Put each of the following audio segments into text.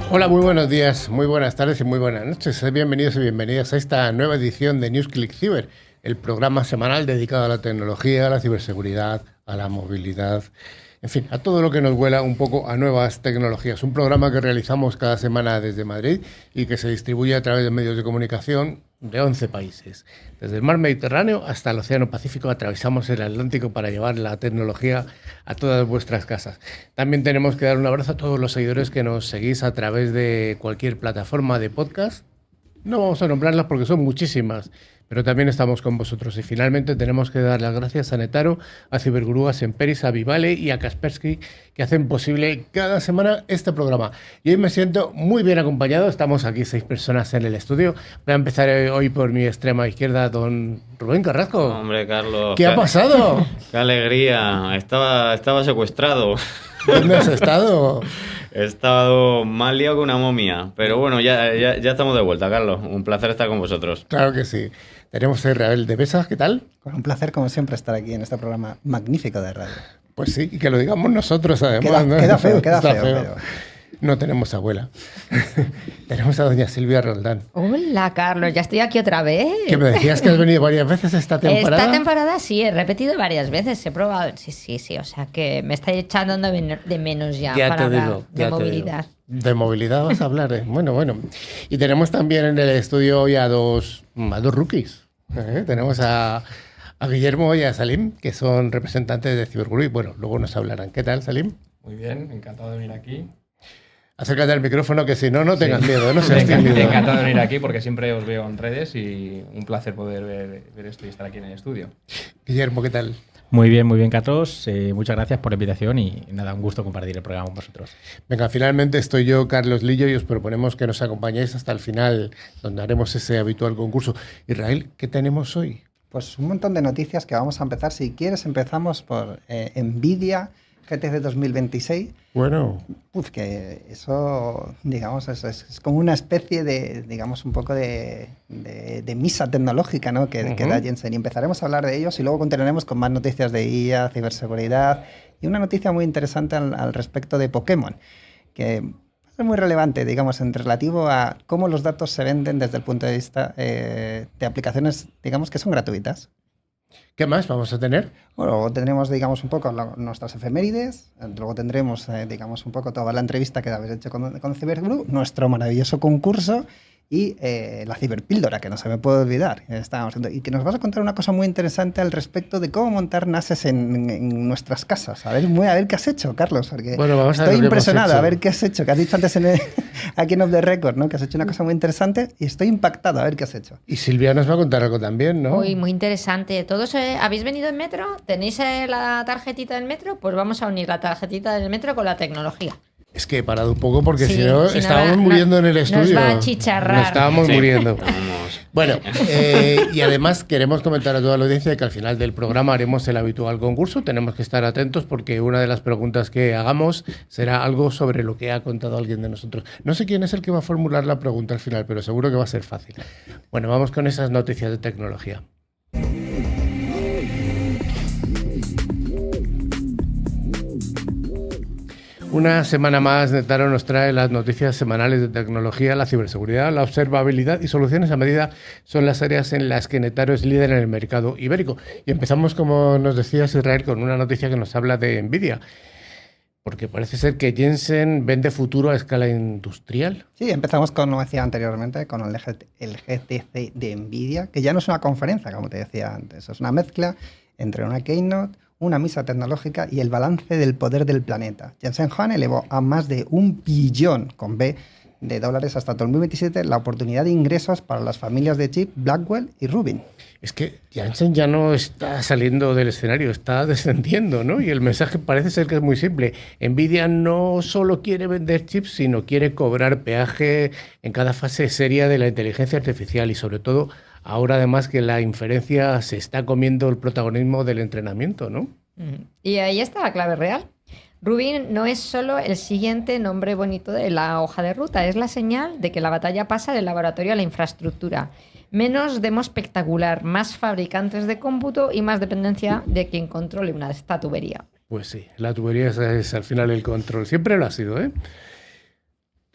Hola, muy buenos días, muy buenas tardes y muy buenas noches. Bienvenidos y bienvenidas a esta nueva edición de NewsClick Cyber, el programa semanal dedicado a la tecnología, a la ciberseguridad, a la movilidad, en fin, a todo lo que nos vuela un poco a nuevas tecnologías. Un programa que realizamos cada semana desde Madrid y que se distribuye a través de medios de comunicación de 11 países. Desde el mar Mediterráneo hasta el Océano Pacífico atravesamos el Atlántico para llevar la tecnología a todas vuestras casas. También tenemos que dar un abrazo a todos los seguidores que nos seguís a través de cualquier plataforma de podcast. No vamos a nombrarlas porque son muchísimas, pero también estamos con vosotros. Y finalmente tenemos que dar las gracias a Netaro, a Cibergurú, a Semperis, a Vivale y a Kaspersky, que hacen posible cada semana este programa. Y hoy me siento muy bien acompañado. Estamos aquí 6 personas en el estudio. Voy a empezar hoy por mi extrema izquierda, don Rubén Carrasco. Hombre, Carlos. ¿Qué ha pasado? ¡Qué alegría! Estaba secuestrado. ¿Dónde has estado? He estado más liado que una momia. Pero bueno, ya estamos de vuelta, Carlos. Un placer estar con vosotros. Claro que sí. Tenemos a Israel de Besas, ¿qué tal? Con un placer, como siempre, estar aquí en este programa magnífico de radio. Pues sí, y que lo digamos nosotros además. Queda feo. Pero... No tenemos abuela. Tenemos a doña Silvia Roldán. Hola, Carlos, ya estoy aquí otra vez. Que me decías que has venido varias veces esta temporada. Esta temporada sí, he repetido varias veces, he probado. Sí, o sea que me está echando de menos ya para hablar de movilidad. De movilidad vas a hablar, ¿eh? Bueno. Y tenemos también en el estudio hoy a dos rookies. Tenemos a Guillermo y a Salim, que son representantes de Cibergurú. Y bueno, luego nos hablarán. ¿Qué tal, Salim? Muy bien, encantado de venir aquí. Acércate al micrófono, que si no, no tengas miedo, no seas tímido. Encantado de venir aquí porque siempre os veo en redes y un placer poder ver esto y estar aquí en el estudio. Guillermo, ¿qué tal? Muy bien, Carlos. Muchas gracias por la invitación y nada, un gusto compartir el programa con vosotros. Venga, finalmente estoy yo, Carlos Lillo, y os proponemos que nos acompañéis hasta el final, donde haremos ese habitual concurso. Israel, ¿qué tenemos hoy? Pues un montón de noticias que vamos a empezar. Si quieres, empezamos por Nvidia GTC 2026. Bueno. Que eso, digamos, es como una especie de, digamos, un poco de misa tecnológica, ¿no? que da Jensen. Y empezaremos a hablar de ellos y luego continuaremos con más noticias de IA, ciberseguridad y una noticia muy interesante al respecto de Pokémon, que es muy relevante, digamos, en relativo a cómo los datos se venden desde el punto de vista de aplicaciones, digamos, que son gratuitas. ¿Qué más vamos a tener? Bueno, luego tendremos, digamos, un poco nuestras efemérides, luego tendremos, digamos, un poco toda la entrevista que habéis hecho con Cibergurú, nuestro maravilloso concurso y la ciberpíldora, que no se me puede olvidar. Y que nos vas a contar una cosa muy interesante al respecto de cómo montar NASes en nuestras casas. A ver qué has hecho, Carlos, porque bueno, vamos a estoy ver impresionado a ver qué has hecho, que has dicho antes aquí en Off the Record, ¿no? Que has hecho una cosa muy interesante y estoy impactado a ver qué has hecho. Y Silvia nos va a contar algo también, ¿no? Uy, muy interesante. ¿Todos habéis venido en metro? ¿Tenéis la tarjetita del metro? Pues vamos a unir la tarjetita del metro con la tecnología. Es que he parado un poco porque sí, si no estábamos muriendo en el estudio. Nos va a chicharrar. Nos estábamos muriendo. Vamos. Bueno, y además queremos comentar a toda la audiencia que al final del programa haremos el habitual concurso. Tenemos que estar atentos porque una de las preguntas que hagamos será algo sobre lo que ha contado alguien de nosotros. No sé quién es el que va a formular la pregunta al final, pero seguro que va a ser fácil. Bueno, vamos con esas noticias de tecnología. Una semana más, Netaro nos trae las noticias semanales de tecnología, la ciberseguridad, la observabilidad y soluciones a medida son las áreas en las que Netaro es líder en el mercado ibérico. Y empezamos, como nos decías, Israel, con una noticia que nos habla de Nvidia. Porque parece ser que Jensen vende futuro a escala industrial. Sí, empezamos con, como decía anteriormente, con el GTC de Nvidia, que ya no es una conferencia, como te decía antes. Es una mezcla entre una keynote, una misa tecnológica y el balance del poder del planeta. Jensen Huang elevó a más de $1 billón con B de dólares hasta 2027 la oportunidad de ingresos para las familias de chip Blackwell y Rubin. Es que Jensen ya no está saliendo del escenario, está descendiendo, ¿no? Y el mensaje parece ser que es muy simple. Nvidia no solo quiere vender chips, sino quiere cobrar peaje en cada fase seria de la inteligencia artificial y sobre todo ahora además que la inferencia se está comiendo el protagonismo del entrenamiento, ¿no? Y ahí está la clave real. Rubin no es solo el siguiente nombre bonito de la hoja de ruta, es la señal de que la batalla pasa del laboratorio a la infraestructura. Menos demo espectacular, más fabricantes de cómputo y más dependencia de quien controle esta tubería. Pues sí, la tubería es al final el control. Siempre lo ha sido, ¿eh?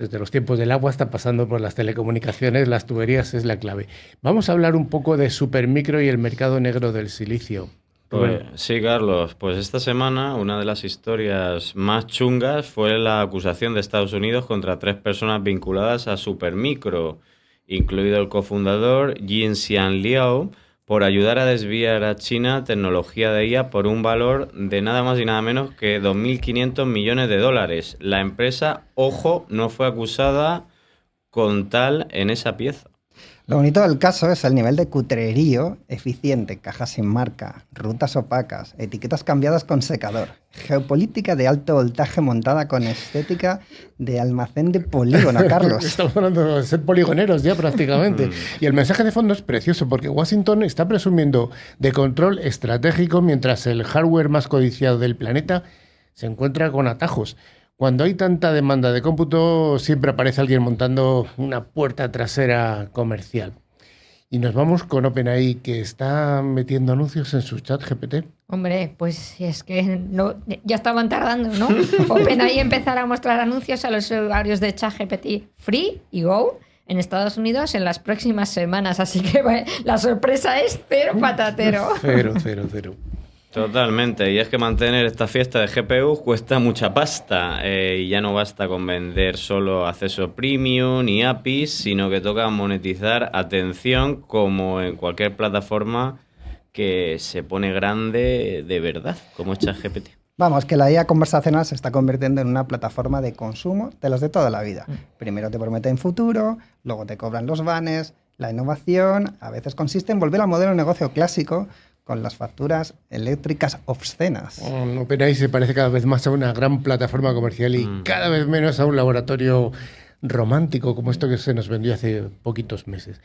desde los tiempos del agua hasta pasando por las telecomunicaciones, las tuberías es la clave. Vamos a hablar un poco de Supermicro y el mercado negro del silicio. Pues, sí, Carlos, pues esta semana una de las historias más chungas fue la acusación de Estados Unidos contra 3 personas vinculadas a Supermicro, incluido el cofundador Jianxian Liao, por ayudar a desviar a China tecnología de IA por un valor de nada más y nada menos que 2.500 millones de dólares. La empresa, ojo, no fue acusada con tal en esa pieza. Lo bonito del caso es el nivel de cutrerío eficiente, cajas sin marca, rutas opacas, etiquetas cambiadas con secador, geopolítica de alto voltaje montada con estética de almacén de polígono, Carlos. Estamos hablando de ser poligoneros ya prácticamente. Y el mensaje de fondo es precioso porque Washington está presumiendo de control estratégico mientras el hardware más codiciado del planeta se encuentra con atajos. Cuando hay tanta demanda de cómputo, siempre aparece alguien montando una puerta trasera comercial. Y nos vamos con OpenAI, que está metiendo anuncios en su chat GPT. Hombre, pues es que no, ya estaban tardando, ¿no? OpenAI empezará a mostrar anuncios a los usuarios de ChatGPT Free y Go en Estados Unidos en las próximas semanas. Así que bueno, la sorpresa es cero patatero. Cero. Totalmente, y es que mantener esta fiesta de GPU cuesta mucha pasta y ya no basta con vender solo acceso premium y APIs, sino que toca monetizar atención como en cualquier plataforma que se pone grande de verdad, como es ChatGPT. Vamos, que la IA conversacional se está convirtiendo en una plataforma de consumo de las de toda la vida. Primero te prometen futuro, luego te cobran los banners, la innovación a veces consiste en volver al modelo de negocio clásico con las facturas eléctricas obscenas. OpenAI se parece cada vez más a una gran plataforma comercial y cada vez menos a un laboratorio romántico como esto que se nos vendió hace poquitos meses.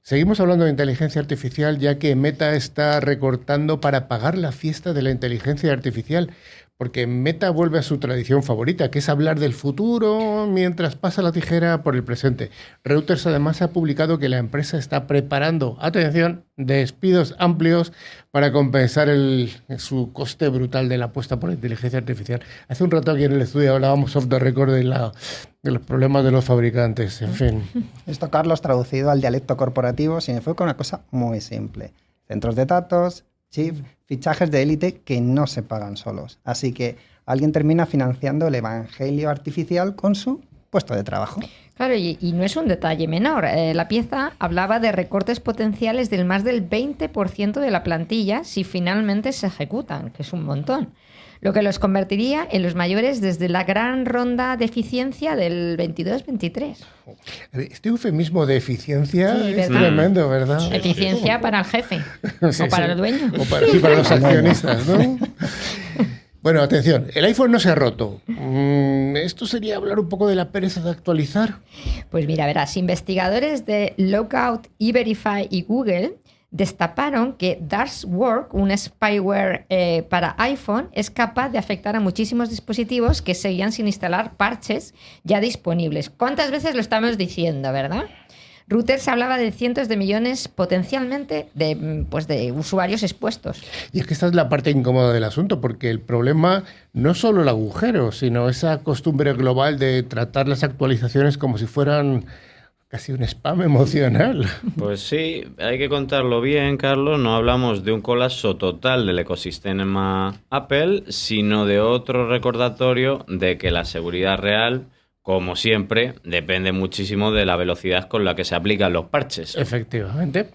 Seguimos hablando de inteligencia artificial, ya que Meta está recortando para pagar la fiesta de la inteligencia artificial, porque Meta vuelve a su tradición favorita, que es hablar del futuro mientras pasa la tijera por el presente. Reuters además ha publicado que la empresa está preparando, atención, despidos amplios para compensar su coste brutal de la apuesta por la inteligencia artificial. Hace un rato aquí en el estudio hablábamos off the record de los problemas de los fabricantes, en fin. Esto, Carlos, traducido al dialecto corporativo, significa una cosa muy simple. Centros de datos, chips, fichajes de élite que no se pagan solos. Así que alguien termina financiando el evangelio artificial con su puesto de trabajo. Claro, y no es un detalle menor. La pieza hablaba de recortes potenciales del más del 20% de la plantilla si finalmente se ejecutan, que es un montón. Lo que los convertiría en los mayores desde la gran ronda de eficiencia del 22-23. Este eufemismo de eficiencia Sí, es ¿verdad? Tremendo, ¿verdad? Eficiencia para el jefe Sí, o para sí. el dueño. O para los accionistas, ¿no? Bueno, atención, el iPhone no se ha roto. ¿Esto sería hablar un poco de la pereza de actualizar? Pues mira, verás, investigadores de Lookout, eVerify y Google destaparon que Darkwork, un spyware para iPhone, es capaz de afectar a muchísimos dispositivos que seguían sin instalar parches ya disponibles. ¿Cuántas veces lo estamos diciendo, verdad? Reuters hablaba de cientos de millones potencialmente de usuarios expuestos. Y es que esta es la parte incómoda del asunto, porque el problema no es solo el agujero, sino esa costumbre global de tratar las actualizaciones como si fueran casi un spam emocional. Pues sí, hay que contarlo bien, Carlos. No hablamos de un colapso total del ecosistema Apple, sino de otro recordatorio de que la seguridad real, como siempre, depende muchísimo de la velocidad con la que se aplican los parches. Efectivamente.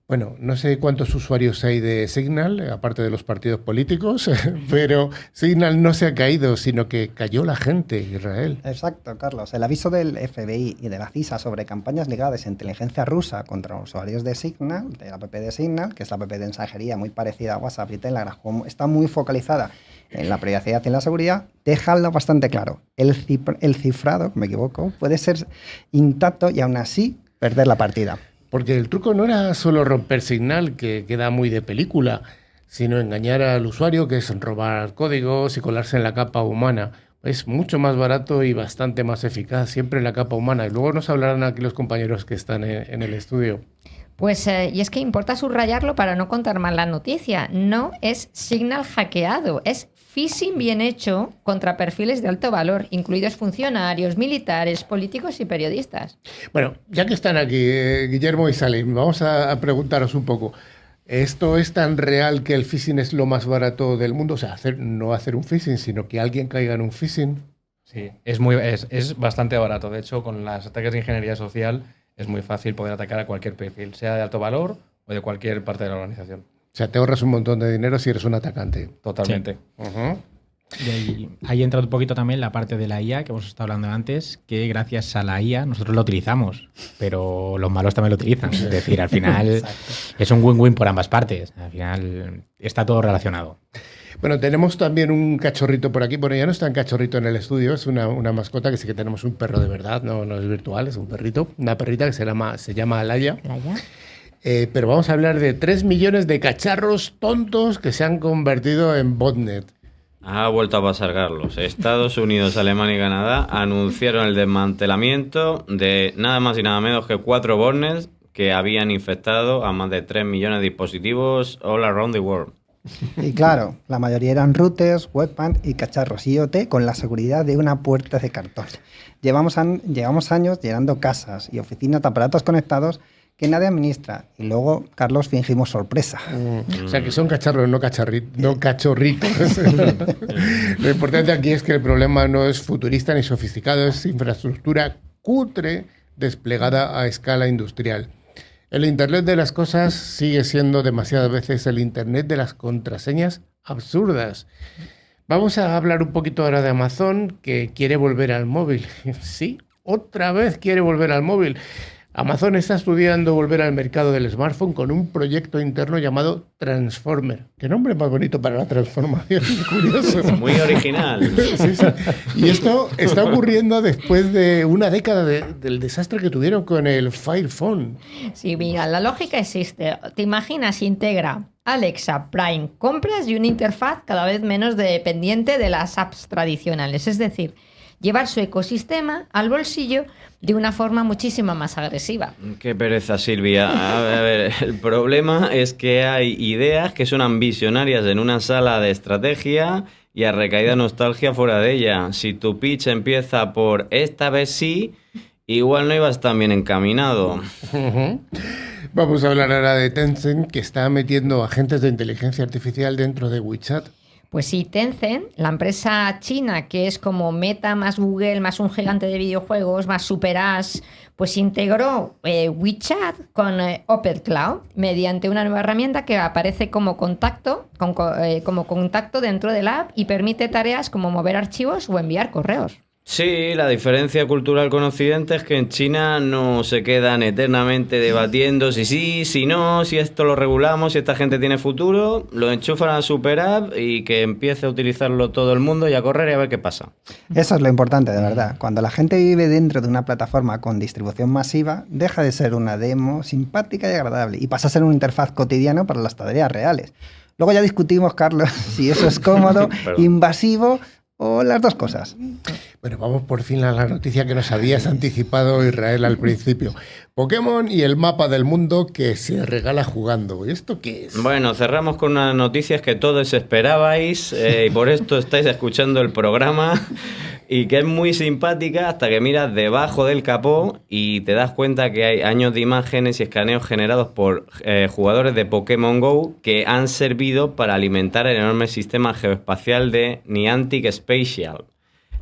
Bueno, no sé cuántos usuarios hay de Signal, aparte de los partidos políticos, pero Signal no se ha caído, sino que cayó la gente, Israel. Exacto, Carlos. El aviso del FBI y de la CISA sobre campañas ligadas a inteligencia rusa contra usuarios de Signal, de la app de Signal, que es la app de mensajería muy parecida a WhatsApp y Telegram, está muy focalizada en la privacidad y en la seguridad, déjalo bastante claro. El cifrado, me equivoco, puede ser intacto y aún así perder la partida. Porque el truco no era solo romper Signal, que queda muy de película, sino engañar al usuario, que es robar códigos y colarse en la capa humana. Es mucho más barato y bastante más eficaz, siempre en la capa humana. Y luego nos hablarán aquí los compañeros que están en el estudio. Pues, y es que importa subrayarlo para no contar mal la noticia. No es Signal hackeado, es phishing bien hecho contra perfiles de alto valor, incluidos funcionarios, militares, políticos y periodistas. Bueno, ya que están aquí Guillermo y Salim, vamos a preguntaros un poco. ¿Esto es tan real que el phishing es lo más barato del mundo? O sea, no hacer un phishing, sino que alguien caiga en un phishing. Sí, es bastante barato. De hecho, con las ataques de ingeniería social es muy fácil poder atacar a cualquier perfil, sea de alto valor o de cualquier parte de la organización. O sea, te ahorras un montón de dinero si eres un atacante. Totalmente. Sí. Uh-huh. Y ahí entra un poquito también la parte de la IA que hemos estado hablando antes, que gracias a la IA nosotros lo utilizamos, pero los malos también lo utilizan. Es decir, al final es un win-win por ambas partes. Al final está todo relacionado. Bueno, tenemos también un cachorrito por aquí. Bueno, ya no está en cachorrito en el estudio, es una mascota, que sí que tenemos un perro de verdad, no es virtual, es un perrito, una perrita que se llama Alaya. ¿Alaya? Pero vamos a hablar de 3 millones de cacharros tontos que se han convertido en botnet. Ha vuelto a pasar, Carlos. Estados Unidos, Alemania y Canadá anunciaron el desmantelamiento de nada más y nada menos que 4 botnets que habían infectado a más de 3 millones de dispositivos all around the world. Y claro, la mayoría eran routers, webcam y cacharros IoT con la seguridad de una puerta de cartón. Llevamos años llenando casas y oficinas de aparatos conectados que nadie administra. Y luego, Carlos, fingimos sorpresa. O sea, que son cacharros, no cachorritos. Lo importante aquí es que el problema no es futurista ni sofisticado, es infraestructura cutre desplegada a escala industrial. El Internet de las cosas sigue siendo demasiadas veces el Internet de las contraseñas absurdas. Vamos a hablar un poquito ahora de Amazon, que quiere volver al móvil. Sí, otra vez quiere volver al móvil. Amazon está estudiando volver al mercado del smartphone con un proyecto interno llamado Transformer. Qué nombre más bonito para la transformación, curioso. Muy original. Sí. Y esto está ocurriendo después de una década del desastre que tuvieron con el Fire Phone. Sí, mira, la lógica existe. Te imaginas, integra Alexa, Prime, compras y una interfaz cada vez menos dependiente de las apps tradicionales. Es decir, llevar su ecosistema al bolsillo de una forma muchísimo más agresiva. Qué pereza, Silvia. A ver, el problema es que hay ideas que suenan visionarias en una sala de estrategia y a recaída nostalgia fuera de ella. Si tu pitch empieza por esta vez sí, igual no ibas tan bien encaminado. Uh-huh. Vamos a hablar ahora de Tencent, que está metiendo agentes de inteligencia artificial dentro de WeChat. Pues sí, Tencent, la empresa china que es como Meta más Google más un gigante de videojuegos más Super Ash, pues integró WeChat con Open Cloud mediante una nueva herramienta que aparece como contacto dentro de la app y permite tareas como mover archivos o enviar correos. Sí, la diferencia cultural con Occidente es que en China no se quedan eternamente debatiendo si sí, si no, si esto lo regulamos, si esta gente tiene futuro, lo enchufan a la super app y que empiece a utilizarlo todo el mundo y a correr y a ver qué pasa. Eso es lo importante, de verdad. Cuando la gente vive dentro de una plataforma con distribución masiva, deja de ser una demo simpática y agradable y pasa a ser una interfaz cotidiana para las tareas reales. Luego ya discutimos, Carlos, si eso es cómodo, invasivo o las dos cosas. Bueno, vamos por fin a la noticia que nos habías anticipado, Israel, al principio. Pokémon y el mapa del mundo que se regala jugando. ¿Esto qué es? Bueno, cerramos con unas noticias que todos esperabais y por esto estáis escuchando el programa y que es muy simpática hasta que miras debajo del capó y te das cuenta que hay años de imágenes y escaneos generados por jugadores de Pokémon GO que han servido para alimentar el enorme sistema geoespacial de Niantic Spatial.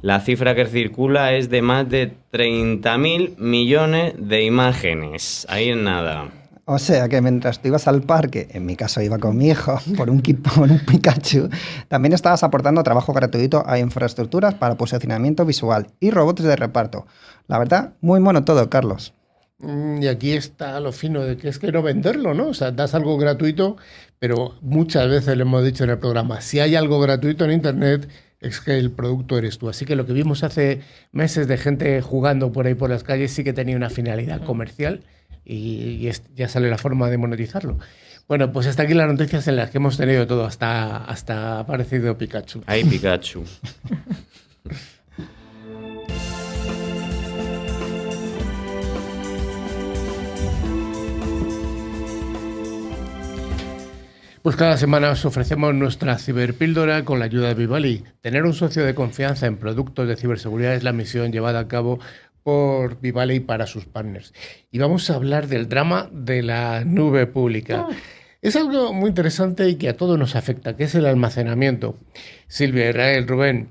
La cifra que circula es de más de 30.000 millones de imágenes. Ahí en nada. O sea que mientras tú ibas al parque, en mi caso iba con mi hijo, por un Pikachu, también estabas aportando trabajo gratuito a infraestructuras para posicionamiento visual y robots de reparto. La verdad, muy mono todo, Carlos. Y aquí está lo fino de que es que no venderlo, ¿no? O sea, das algo gratuito, pero muchas veces le hemos dicho en el programa, si hay algo gratuito en Internet, es que el producto eres tú. Así que lo que vimos hace meses de gente jugando por ahí por las calles sí que tenía una finalidad comercial y ya sale la forma de monetizarlo. Bueno, pues hasta aquí las noticias en las que hemos tenido todo, hasta ha aparecido Pikachu. ¡Ay, Pikachu! Pues cada semana os ofrecemos nuestra ciberpíldora con la ayuda de Vivali. Tener un socio de confianza en productos de ciberseguridad es la misión llevada a cabo por Vivali para sus partners. Y vamos a hablar del drama de la nube pública. Es algo muy interesante y que a todos nos afecta, que es el almacenamiento. Silvia, Israel, Rubén,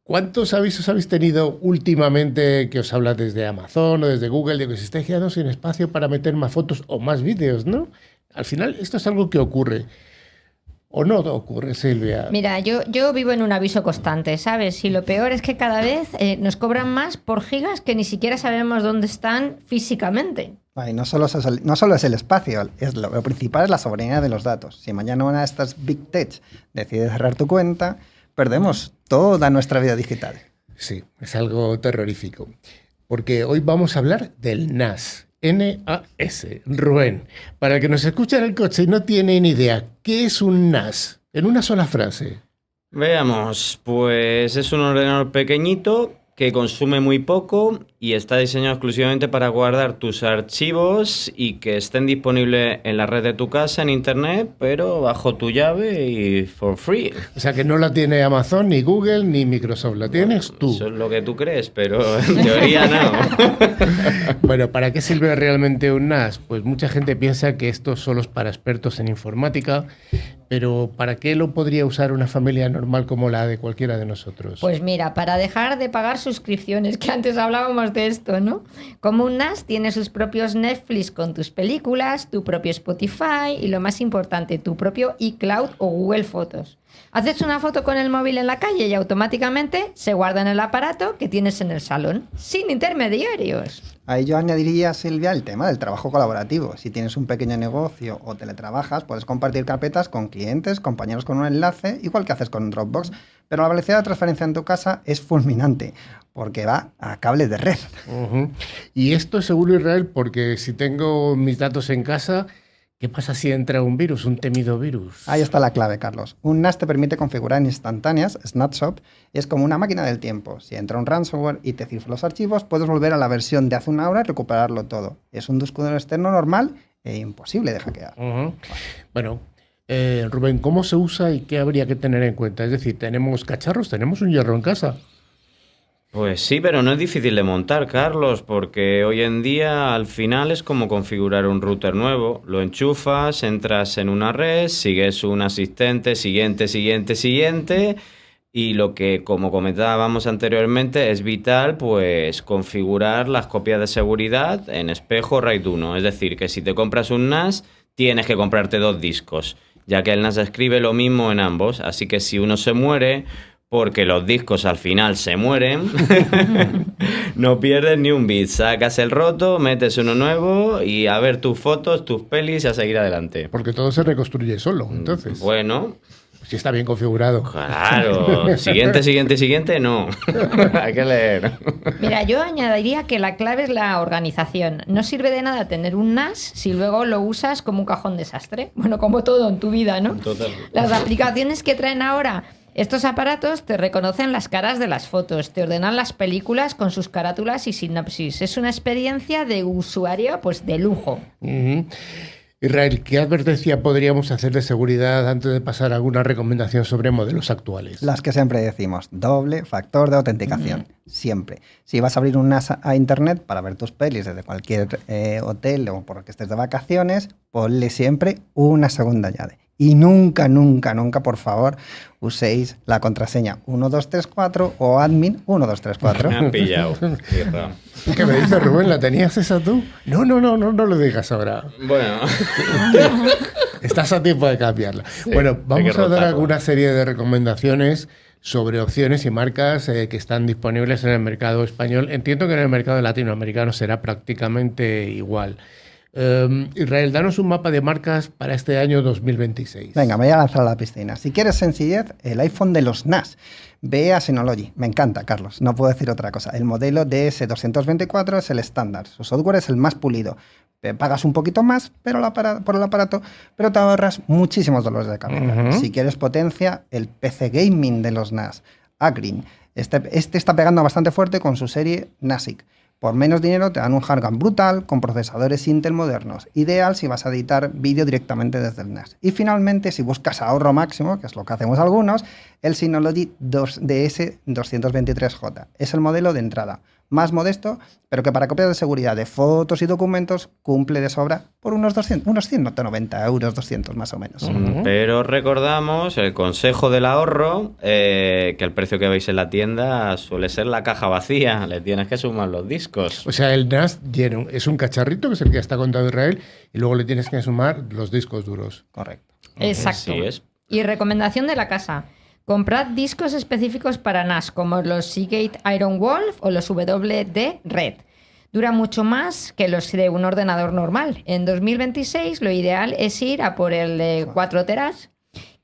¿cuántos avisos habéis tenido últimamente que os habla desde Amazon o desde Google de que os estáis quedando sin espacio para meter más fotos o más vídeos, ¿no? Al final, esto es algo que ocurre. ¿O no ocurre, Silvia? Mira, yo vivo en un aviso constante, ¿sabes? Y lo peor es que cada vez nos cobran más por gigas que ni siquiera sabemos dónde están físicamente. Y no solo es el espacio, lo principal es la soberanía de los datos. Si mañana una de estas Big Tech decide cerrar tu cuenta, perdemos toda nuestra vida digital. Sí, es algo terrorífico. Porque hoy vamos a hablar del NAS. NAS. Rubén, para el que nos escucha en el coche y no tiene ni idea, ¿qué es un NAS? En una sola frase. Veamos, pues es un ordenador pequeñito que consume muy poco y está diseñado exclusivamente para guardar tus archivos y que estén disponibles en la red de tu casa, en internet, pero bajo tu llave y for free. O sea que no la tiene Amazon, ni Google, ni Microsoft, la tienes tú. Eso es lo que tú crees, pero en teoría no. Bueno, ¿para qué sirve realmente un NAS? Pues mucha gente piensa que esto solo es para expertos en informática, pero ¿para qué lo podría usar una familia normal como la de cualquiera de nosotros? Pues mira, para dejar de pagar suscripciones, que antes hablábamos de esto, ¿no? Como un NAS tiene sus propios Netflix con tus películas, tu propio Spotify y lo más importante, tu propio iCloud o Google Fotos. Haces una foto con el móvil en la calle y automáticamente se guarda en el aparato que tienes en el salón, sin intermediarios. Ahí yo añadiría, Silvia, el tema del trabajo colaborativo. Si tienes un pequeño negocio o teletrabajas, puedes compartir carpetas con clientes, compañeros con un enlace, igual que haces con un Dropbox. Pero la velocidad de transferencia en tu casa es fulminante, porque va a cable de red. Uh-huh. Y esto es seguro, Israel, porque si tengo mis datos en casa, ¿qué pasa si entra un virus, un temido virus? Ahí está la clave, Carlos. Un NAS te permite configurar instantáneas, snapshot, es como una máquina del tiempo. Si entra un ransomware y te cifra los archivos, puedes volver a la versión de hace una hora y recuperarlo todo. Es un disco duro externo normal e imposible de hackear. Uh-huh. Bueno, Rubén, ¿cómo se usa y qué habría que tener en cuenta? Es decir, ¿tenemos cacharros? ¿Tenemos un hierro en casa? Pues sí, pero no es difícil de montar, Carlos, porque hoy en día al final es como configurar un router nuevo. Lo enchufas, entras en una red, sigues un asistente, siguiente, y lo que, como comentábamos anteriormente, es vital, pues, configurar las copias de seguridad en espejo RAID 1. Es decir, que si te compras un NAS, tienes que comprarte 2 discos, ya que el NAS escribe lo mismo en ambos, así que si uno se muere, porque los discos al final se mueren, no pierdes ni un bit. Sacas el roto, metes uno nuevo y a ver tus fotos, tus pelis y a seguir adelante. Porque todo se reconstruye solo, entonces. Bueno, si está bien configurado. Claro. Siguiente, no. Hay que leer. Mira, yo añadiría que la clave es la organización. No sirve de nada tener un NAS si luego lo usas como un cajón desastre. Bueno, como todo en tu vida, ¿no? Total. Las aplicaciones que traen ahora estos aparatos te reconocen las caras de las fotos, te ordenan las películas con sus carátulas y sinopsis. Es una experiencia de usuario, pues, de lujo. Uh-huh. Israel, ¿qué advertencia podríamos hacer de seguridad antes de pasar a alguna recomendación sobre modelos actuales? Las que siempre decimos, doble factor de autenticación, siempre. Si vas a abrir un NAS a internet para ver tus pelis desde cualquier hotel o porque estés de vacaciones, ponle siempre una segunda llave. Y nunca, por favor, uséis la contraseña 1234 o admin 1234. Me han pillado. ¿Qué me dices, Rubén? ¿La tenías esa tú? No lo digas ahora. Bueno. Estás a tiempo de cambiarla. Sí, bueno, vamos a dar rotarlo. alguna serie de recomendaciones sobre opciones y marcas que están disponibles en el mercado español. Entiendo que en el mercado latinoamericano será prácticamente igual. Israel, danos un mapa de marcas para este año 2026. Venga, me voy a lanzar a la piscina. Si quieres sencillez, el iPhone de los NAS. Ve a Synology. Me encanta, Carlos. No puedo decir otra cosa. El modelo DS224 es el estándar. Su software es el más pulido. Pagas un poquito más por el aparato, pero te ahorras muchísimos dolores de cabeza. Uh-huh. Si quieres potencia, el PC Gaming de los NAS. Agrin. Este está pegando bastante fuerte con su serie NASIC. Por menos dinero te dan un hardware brutal con procesadores Intel modernos, ideal si vas a editar vídeo directamente desde el NAS. Y finalmente, si buscas ahorro máximo, que es lo que hacemos algunos, el Synology DS223J. Es el modelo de entrada, más modesto, pero que para copias de seguridad de fotos y documentos cumple de sobra por unos 190 euros, 200 más o menos. Pero recordamos el consejo del ahorro, que el precio que veis en la tienda suele ser la caja vacía, le tienes que sumar los discos. O sea, el NAS lleno es un cacharrito, que es el que está contado Israel, y luego le tienes que sumar los discos duros. Correcto. Exacto. Así es. Y recomendación de la casa. Comprad discos específicos para NAS, como los Seagate Iron Wolf o los WD Red. Dura mucho más que los de un ordenador normal. En 2026 lo ideal es ir a por el de 4 teras,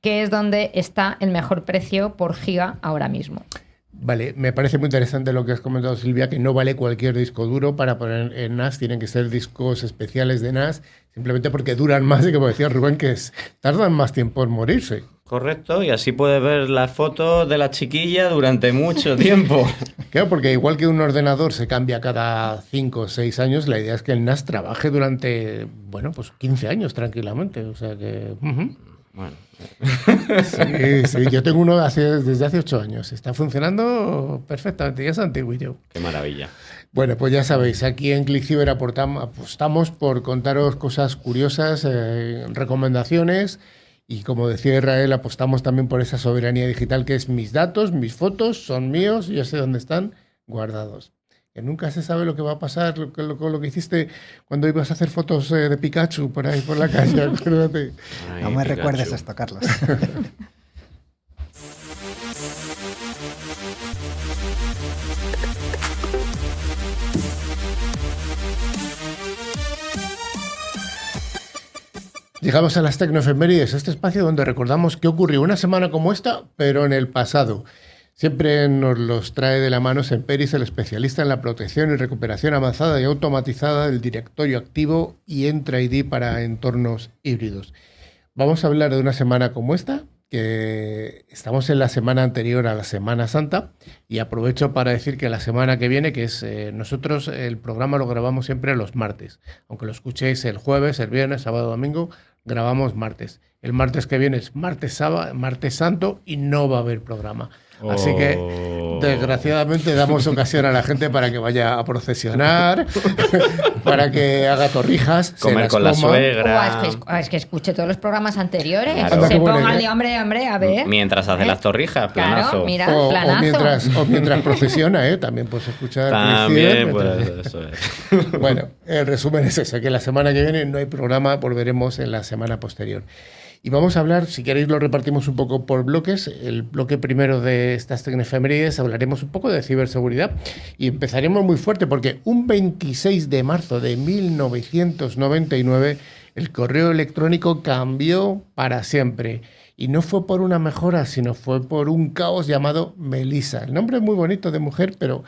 que es donde está el mejor precio por giga ahora mismo. Vale, me parece muy interesante lo que has comentado, Silvia, que no vale cualquier disco duro para poner en NAS, tienen que ser discos especiales de NAS, simplemente porque duran más y, como decía Rubén, que tardan más tiempo en morirse. Correcto, y así puedes ver las fotos de la chiquilla durante mucho tiempo. Claro, porque igual que un ordenador se cambia cada 5 o 6 años, la idea es que el NAS trabaje durante, bueno, pues 15 años tranquilamente. O sea que... Bueno. Sí, yo tengo uno desde hace 8 años. Está funcionando perfectamente, ya es antiguillo. Qué maravilla. Bueno, pues ya sabéis, aquí en ClickCiber apostamos por contaros cosas curiosas, recomendaciones. Y como decía Israel, apostamos también por esa soberanía digital que es mis datos, mis fotos, son míos, yo sé dónde están guardados. Que nunca se sabe lo que va a pasar con lo que hiciste cuando ibas a hacer fotos de Pikachu por ahí por la calle, acuérdate. No me recuerdes esto, Carlos. Llegamos a las tecnoefemérides, este espacio donde recordamos qué ocurrió una semana como esta, pero en el pasado. Siempre nos los trae de la mano Semperis, el especialista en la protección y recuperación avanzada y automatizada del directorio activo y Entra ID para entornos híbridos. Vamos a hablar de una semana como esta, que estamos en la semana anterior a la Semana Santa, y aprovecho para decir que la semana que viene, que es nosotros el programa lo grabamos siempre los martes, aunque lo escuchéis el jueves, el viernes, sábado, domingo, grabamos martes. El martes que viene es martes santo y no va a haber programa. Así que, desgraciadamente, damos ocasión a la gente para que vaya a procesionar, para que haga torrijas, comer con la suegra. Es que escuche todos los programas anteriores. Claro. Se póngale, hombre, a ver. Mientras hace las torrijas, planazo. Claro, mira, planazo. O mientras procesiona, también puedes escuchar. También, pues eso es. Bueno, el resumen es ese, que la semana que viene no hay programa, volveremos en la semana posterior. Y vamos a hablar, si queréis lo repartimos un poco por bloques. El bloque primero de estas tecnoefemérides hablaremos un poco de ciberseguridad y empezaremos muy fuerte porque un 26 de marzo de 1999 el correo electrónico cambió para siempre. Y no fue por una mejora, sino fue por un caos llamado Melissa. El nombre es muy bonito de mujer, pero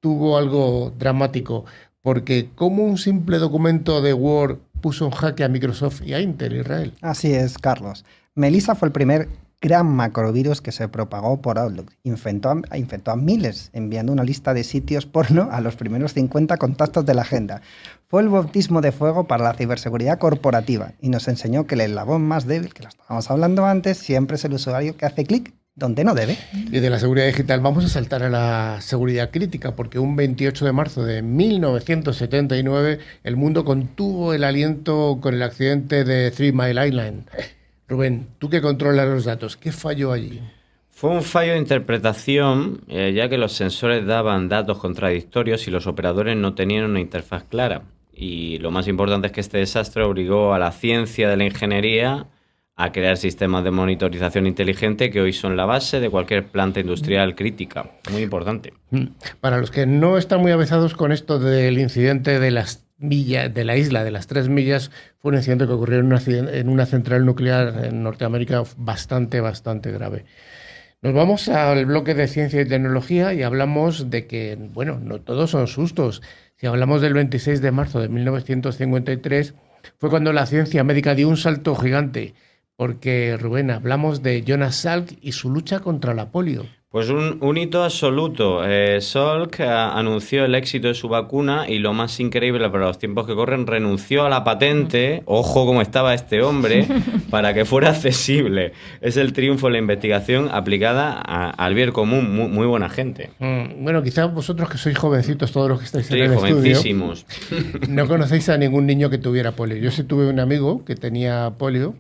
tuvo algo dramático. Porque como un simple documento de Word puso en jaque a Microsoft y a Intel, Israel. Así es, Carlos. Melissa fue el primer gran macrovirus que se propagó por Outlook. Infectó a miles, enviando una lista de sitios porno a los primeros 50 contactos de la agenda. Fue el bautismo de fuego para la ciberseguridad corporativa y nos enseñó que el eslabón más débil, que lo estábamos hablando antes, siempre es el usuario que hace clic donde no debe. Y de la seguridad digital vamos a saltar a la seguridad crítica, porque un 28 de marzo de 1979 el mundo contuvo el aliento con el accidente de 3 Mile Island. Rubén, tú que controlas los datos, ¿qué falló allí? Fue un fallo de interpretación, ya que los sensores daban datos contradictorios y los operadores no tenían una interfaz clara. Y lo más importante es que este desastre obligó a la ciencia de la ingeniería a crear sistemas de monitorización inteligente que hoy son la base de cualquier planta industrial crítica. Muy importante. Para los que no están muy avezados con esto del incidente de las millas, de la isla de las 3 millas, fue un incidente que ocurrió en una central nuclear en Norteamérica bastante grave. Nos vamos al bloque de ciencia y tecnología y hablamos de que, bueno, no todos son sustos. Si hablamos del 26 de marzo de 1953, fue cuando la ciencia médica dio un salto gigante. Porque, Rubén, hablamos de Jonas Salk y su lucha contra la polio. Pues un hito absoluto. Salk anunció el éxito de su vacuna y lo más increíble para los tiempos que corren, renunció a la patente, ojo cómo estaba este hombre, para que fuera accesible. Es el triunfo de la investigación aplicada al bien común. Muy buena gente. Bueno, quizás vosotros que sois jovencitos, todos los que estáis en el jovencísimos. Estudio, no conocéis a ningún niño que tuviera polio. Yo sí tuve un amigo que tenía polio.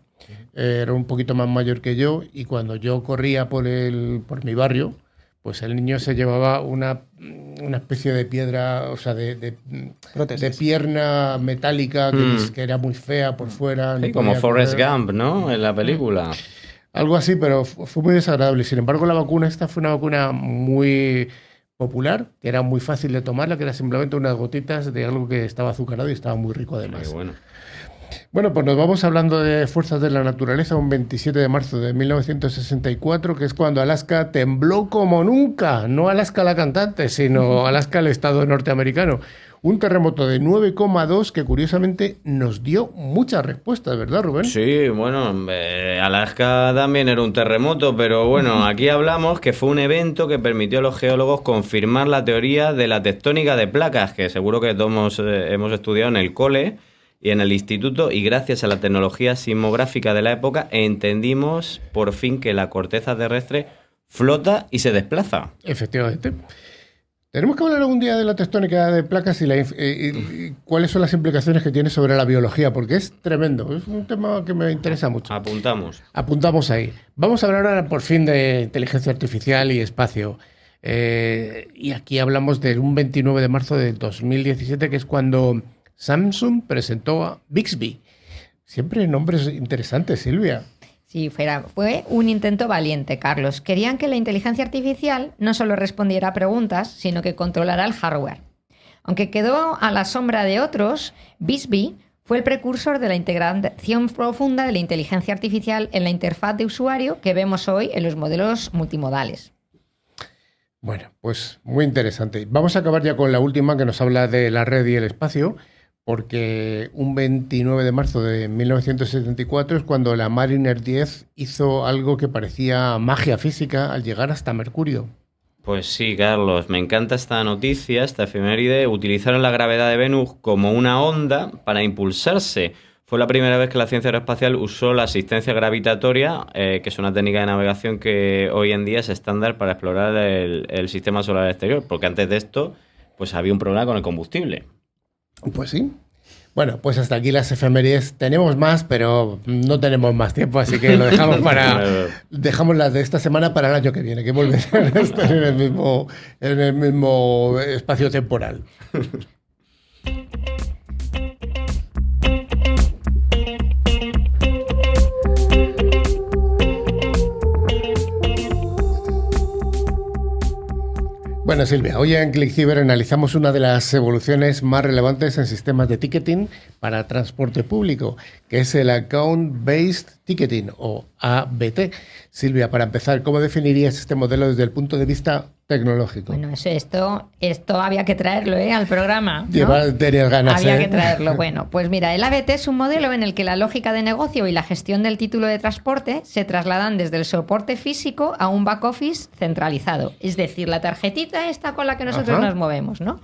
Era un poquito más mayor que yo y cuando yo corría por mi barrio, pues el niño se llevaba una especie de piedra, o sea, de pierna metálica que era muy fea por fuera. Sí, como Forrest Gump, ¿no? En la película. Algo así, pero fue muy desagradable. Sin embargo, la vacuna esta fue una vacuna muy popular, que era muy fácil de tomarla, que era simplemente unas gotitas de algo que estaba azucarado y estaba muy rico además. Muy bueno. Bueno, pues nos vamos hablando de fuerzas de la naturaleza un 27 de marzo de 1964, que es cuando Alaska tembló como nunca. No Alaska la cantante, sino Alaska el estado norteamericano. Un terremoto de 9,2 que curiosamente nos dio muchas respuestas, ¿verdad, Rubén? Sí, bueno, Alaska también era un terremoto, pero bueno, aquí hablamos que fue un evento que permitió a los geólogos confirmar la teoría de la tectónica de placas, que seguro que todos hemos estudiado en el cole y en el instituto, y gracias a la tecnología sismográfica de la época entendimos por fin que la corteza terrestre flota y se desplaza. Efectivamente. Tenemos que hablar algún día de la tectónica de placas y cuáles son las implicaciones que tiene sobre la biología, porque es tremendo. Es un tema que me interesa mucho. Apuntamos ahí. Vamos a hablar ahora por fin de inteligencia artificial y espacio. Y aquí hablamos de un 29 de marzo de 2017, que es cuando Samsung presentó a Bixby. Siempre nombres interesantes, Silvia. Sí, fue un intento valiente, Carlos. Querían que la inteligencia artificial no solo respondiera a preguntas, sino que controlara el hardware. Aunque quedó a la sombra de otros, Bixby fue el precursor de la integración profunda de la inteligencia artificial en la interfaz de usuario que vemos hoy en los modelos multimodales. Bueno, pues muy interesante. Vamos a acabar ya con la última, que nos habla de la red y el espacio, porque un 29 de marzo de 1974 es cuando la Mariner 10 hizo algo que parecía magia física al llegar hasta Mercurio. Pues sí, Carlos, me encanta esta noticia, esta efeméride. Utilizaron la gravedad de Venus como una onda para impulsarse. Fue la primera vez que la ciencia aeroespacial usó la asistencia gravitatoria, que es una técnica de navegación que hoy en día es estándar para explorar el sistema solar exterior, porque antes de esto pues había un problema con el combustible. Pues sí. Bueno, pues hasta aquí las efemérides. Tenemos más, pero no tenemos más tiempo, así que lo dejamos dejamos las de esta semana para el año que viene, que volverán a estar en el mismo espacio temporal. Bueno, Silvia, hoy en ClickCiber analizamos una de las evoluciones más relevantes en sistemas de ticketing para transporte público, que es el Account Based Ticketing, o ABT. Silvia, para empezar, ¿cómo definirías este modelo desde el punto de vista tecnológico? Bueno, esto había que traerlo al programa, ¿no? Tenías ganas. Había que traerlo. Bueno, pues mira, el ABT es un modelo en el que la lógica de negocio y la gestión del título de transporte se trasladan desde el soporte físico a un back office centralizado. Es decir, la tarjetita esta con la que nosotros nos movemos, ¿no?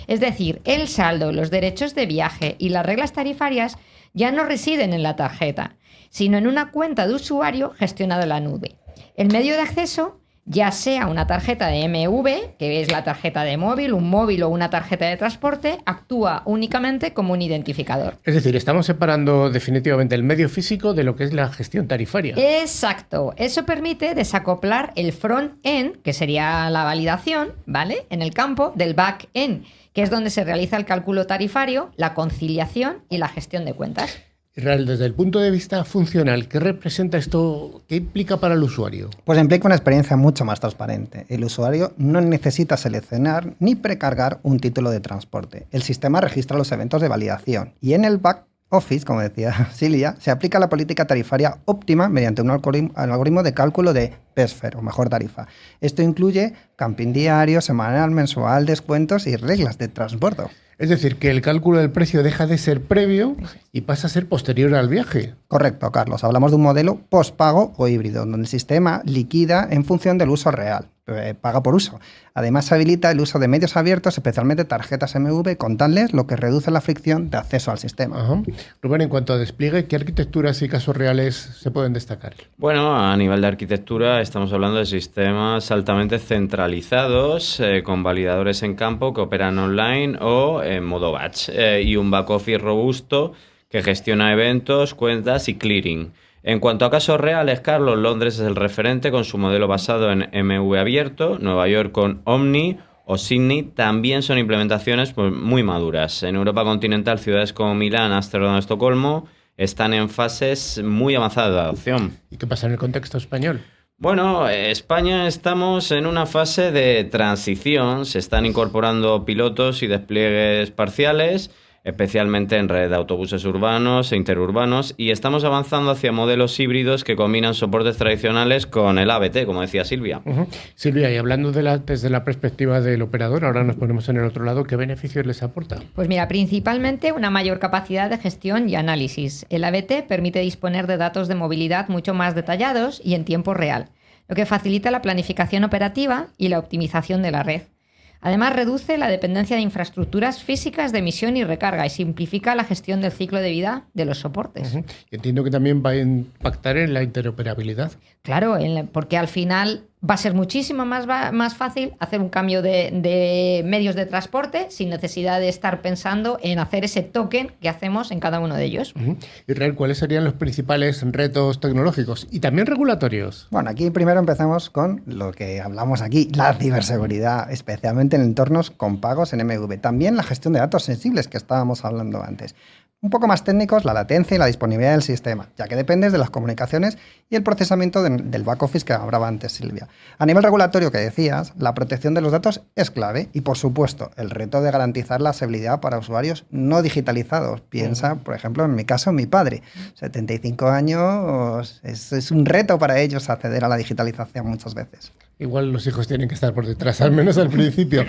Es decir, el saldo, los derechos de viaje y las reglas tarifarias ya no residen en la tarjeta, sino en una cuenta de usuario gestionada en la nube. El medio de acceso, ya sea una tarjeta de MV, que es la tarjeta de móvil, un móvil o una tarjeta de transporte, actúa únicamente como un identificador. Es decir, estamos separando definitivamente el medio físico de lo que es la gestión tarifaria. Exacto. Eso permite desacoplar el front-end, que sería la validación, ¿vale?, en el campo del back-end, que es donde se realiza el cálculo tarifario, la conciliación y la gestión de cuentas. Israel, desde el punto de vista funcional, ¿qué representa esto? ¿Qué implica para el usuario? Pues implica una experiencia mucho más transparente. El usuario no necesita seleccionar ni precargar un título de transporte. El sistema registra los eventos de validación y en el back office, como decía Silvia, se aplica la política tarifaria óptima mediante un algoritmo de cálculo de PESFER, o mejor tarifa. Esto incluye camping diario, semanal, mensual, descuentos y reglas de transbordo. Es decir, que el cálculo del precio deja de ser previo y pasa a ser posterior al viaje. Correcto, Carlos. Hablamos de un modelo postpago o híbrido, donde el sistema liquida en función del uso real. paga por uso. Además, se habilita el uso de medios abiertos, especialmente tarjetas MV contables, lo que reduce la fricción de acceso al sistema. Ajá. Rubén, en cuanto a despliegue, ¿qué arquitecturas y casos reales se pueden destacar? Bueno, a nivel de arquitectura estamos hablando de sistemas altamente centralizados, con validadores en campo que operan online o en modo batch, y un back office robusto que gestiona eventos, cuentas y clearing. En cuanto a casos reales, Carlos, Londres es el referente con su modelo basado en MV abierto, Nueva York con Omni o Sydney también son implementaciones pues, muy maduras. En Europa continental, ciudades como Milán, Ámsterdam o Estocolmo están en fases muy avanzadas de adopción. ¿Y qué pasa en el contexto español? Bueno, España estamos en una fase de transición, se están incorporando pilotos y despliegues parciales, especialmente en red de autobuses urbanos e interurbanos, y estamos avanzando hacia modelos híbridos que combinan soportes tradicionales con el ABT, como decía Silvia. Silvia, y hablando desde la perspectiva del operador, ahora nos ponemos en el otro lado, ¿qué beneficios les aporta? Pues mira, principalmente una mayor capacidad de gestión y análisis. El ABT permite disponer de datos de movilidad mucho más detallados y en tiempo real, lo que facilita la planificación operativa y la optimización de la red. Además, reduce la dependencia de infraestructuras físicas de emisión y recarga y simplifica la gestión del ciclo de vida de los soportes. Entiendo que también va a impactar en la interoperabilidad. Claro, porque al final va a ser muchísimo más fácil hacer un cambio de medios de transporte sin necesidad de estar pensando en hacer ese token que hacemos en cada uno de ellos. Israel, ¿cuáles serían los principales retos tecnológicos y también regulatorios? Bueno, aquí primero empezamos con lo que hablamos aquí, la ciberseguridad, especialmente en entornos con pagos en MV. También la gestión de datos sensibles que estábamos hablando antes. Un poco más técnicos, la latencia y la disponibilidad del sistema, ya que dependes de las comunicaciones y el procesamiento del back office que hablaba antes Silvia. A nivel regulatorio que decías, la protección de los datos es clave y, por supuesto, el reto de garantizar la seguridad para usuarios no digitalizados. Piensa, por ejemplo, en mi caso, mi padre. 75 años, es un reto para ellos acceder a la digitalización muchas veces. Igual los hijos tienen que estar por detrás, al menos al principio.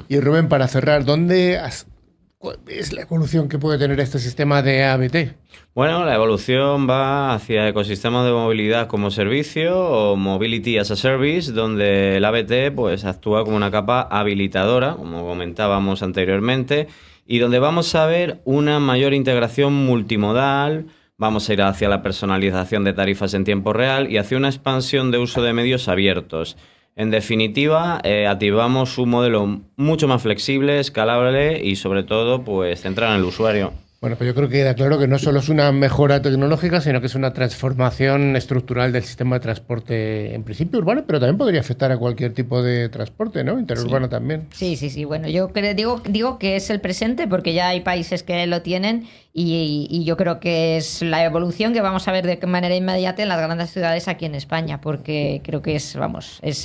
Y Rubén, para cerrar, ¿cuál es la evolución que puede tener este sistema de ABT? Bueno, la evolución va hacia ecosistemas de movilidad como servicio o Mobility as a Service, donde el ABT pues, actúa como una capa habilitadora, como comentábamos anteriormente, y donde vamos a ver una mayor integración multimodal, vamos a ir hacia la personalización de tarifas en tiempo real y hacia una expansión de uso de medios abiertos. En definitiva, activamos un modelo mucho más flexible, escalable y sobre todo pues centrado en el usuario. Bueno, pues yo creo que queda claro que no solo es una mejora tecnológica, sino que es una transformación estructural del sistema de transporte, en principio urbano, pero también podría afectar a cualquier tipo de transporte, ¿no? Interurbano también. Sí. Bueno, yo digo que es el presente porque ya hay países que lo tienen y yo creo que es la evolución que vamos a ver de manera inmediata en las grandes ciudades aquí en España, porque creo que es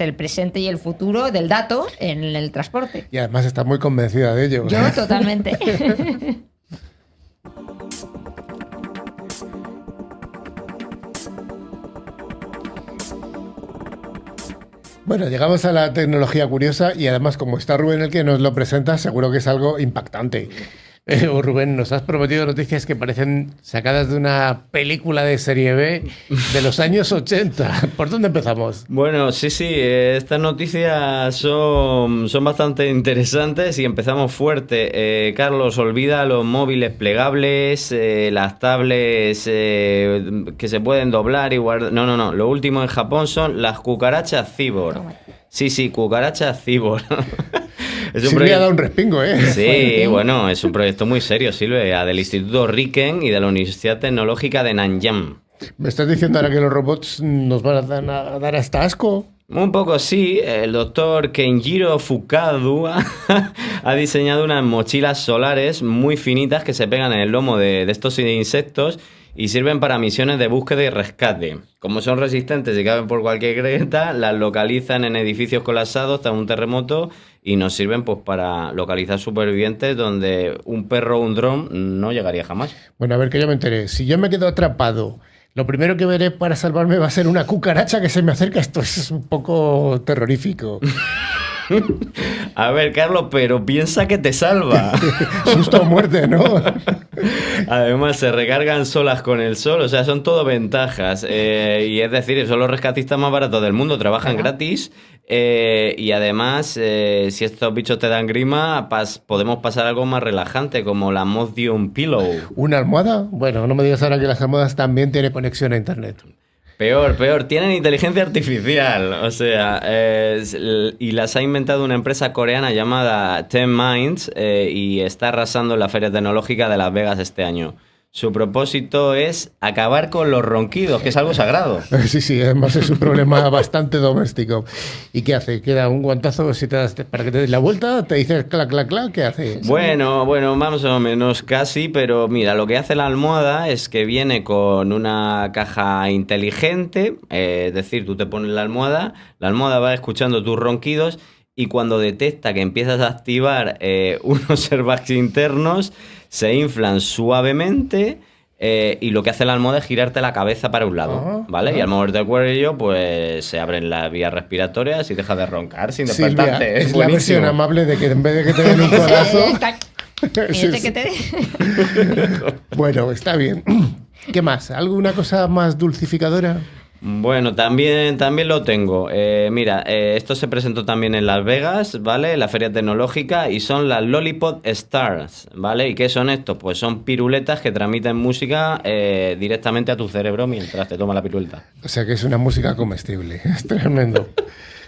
el presente y el futuro del dato en el transporte. Y además está muy convencida de ello. Yo totalmente. Bueno, llegamos a la tecnología curiosa y además como está Rubén el que nos lo presenta, seguro que es algo impactante. Rubén, nos has prometido noticias que parecen sacadas de una película de serie B de los años 80. ¿Por dónde empezamos? Bueno, sí, estas noticias son bastante interesantes y empezamos fuerte. Carlos, olvida los móviles plegables, las tablets que se pueden doblar y guardar. No. Lo último en Japón son las cucarachas cyborg. Sí, cucarachas cyborg. Silvia ha dado un respingo, ¿eh? Sí, bueno, es un proyecto muy serio, Silvia, del Instituto Riken y de la Universidad Tecnológica de Nanyang. ¿Me estás diciendo ahora que los robots nos van a dar hasta asco? Un poco sí. El doctor Kenjiro Fukadu ha diseñado unas mochilas solares muy finitas que se pegan en el lomo de estos insectos y sirven para misiones de búsqueda y rescate. Como son resistentes y caben por cualquier grieta, las localizan en edificios colapsados tras un terremoto y nos sirven pues para localizar supervivientes donde un perro o un dron no llegaría jamás. Bueno, a ver, que yo me enteré. Si yo me quedo atrapado, lo primero que veré para salvarme va a ser una cucaracha que se me acerca. Esto es un poco terrorífico. A ver, Carlos, pero piensa que te salva. Susto o muerte, ¿no? Además, se recargan solas con el sol, o sea, son todo ventajas. Y es decir, son los rescatistas más baratos del mundo, trabajan gratis Y además, si estos bichos te dan grima, podemos pasar algo más relajante, como la Modium Pillow. ¿Una almohada? Bueno, no me digas ahora que las almohadas también tienen conexión a internet. Peor, tienen inteligencia artificial, o sea, y las ha inventado una empresa coreana llamada Ten Minds y está arrasando en la Feria Tecnológica de Las Vegas este año. Su propósito es acabar con los ronquidos, que es algo sagrado. Sí, además es un problema bastante doméstico. ¿Y qué hace? ¿Queda un guantazo si te das, para que te des la vuelta? ¿Te dices clac, clac, clac? ¿Qué hace? Bueno, más o menos casi, pero mira, lo que hace la almohada es que viene con una caja inteligente, es decir, tú te pones la almohada va escuchando tus ronquidos y cuando detecta que empiezas a activar unos airbags internos, se inflan suavemente y lo que hace la almohada es girarte la cabeza para un lado, ¿vale? Y al moverte el cuello, pues se abren las vías respiratorias y dejas de roncar sin despertarte. Silvia, es buenísimo. la versión amable de que en vez de que te den un codazo... Bueno, está bien. ¿Qué más? ¿Alguna cosa más dulcificadora? Bueno, también lo tengo. Mira, esto se presentó también en Las Vegas, ¿vale? La feria tecnológica y son las Lollipop Stars, ¿vale? ¿Y qué son estos? Pues son piruletas que transmiten música directamente a tu cerebro mientras te tomas la piruleta. O sea que es una música comestible. Es tremendo.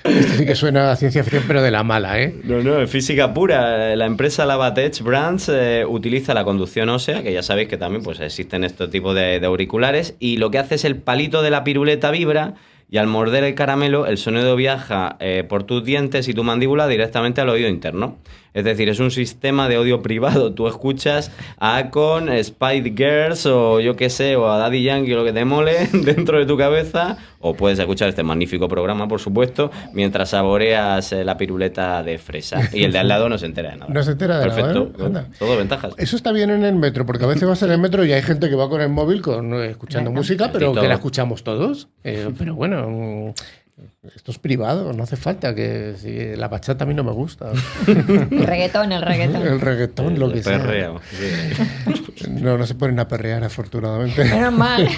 Esto sí que suena a ciencia ficción, pero de la mala, ¿eh? No, es física pura. La empresa Lavatech Brands utiliza la conducción ósea, que ya sabéis que también pues, existen este tipo de auriculares, y lo que hace es el palito de la piruleta vibra y al morder el caramelo el sonido viaja por tus dientes y tu mandíbula directamente al oído interno. Es decir, es un sistema de audio privado. Tú escuchas a Akon, Spice Girls o yo qué sé, o a Daddy Yankee o lo que te mole dentro de tu cabeza, o puedes escuchar este magnífico programa, por supuesto, mientras saboreas la piruleta de fresa. Y el de al lado no se entera de nada. No se entera de Perfecto, nada, ¿eh? Todo ventajas. Eso está bien en el metro, porque a veces vas en el metro y hay gente que va con el móvil escuchando música, pero que la escuchamos todos. Pero bueno... Esto es privado, no hace falta que... Si la bachata a mí no me gusta. El reggaetón. El reggaetón, lo que sea. Perreo. Sí. No se ponen a perrear, afortunadamente. Menos mal.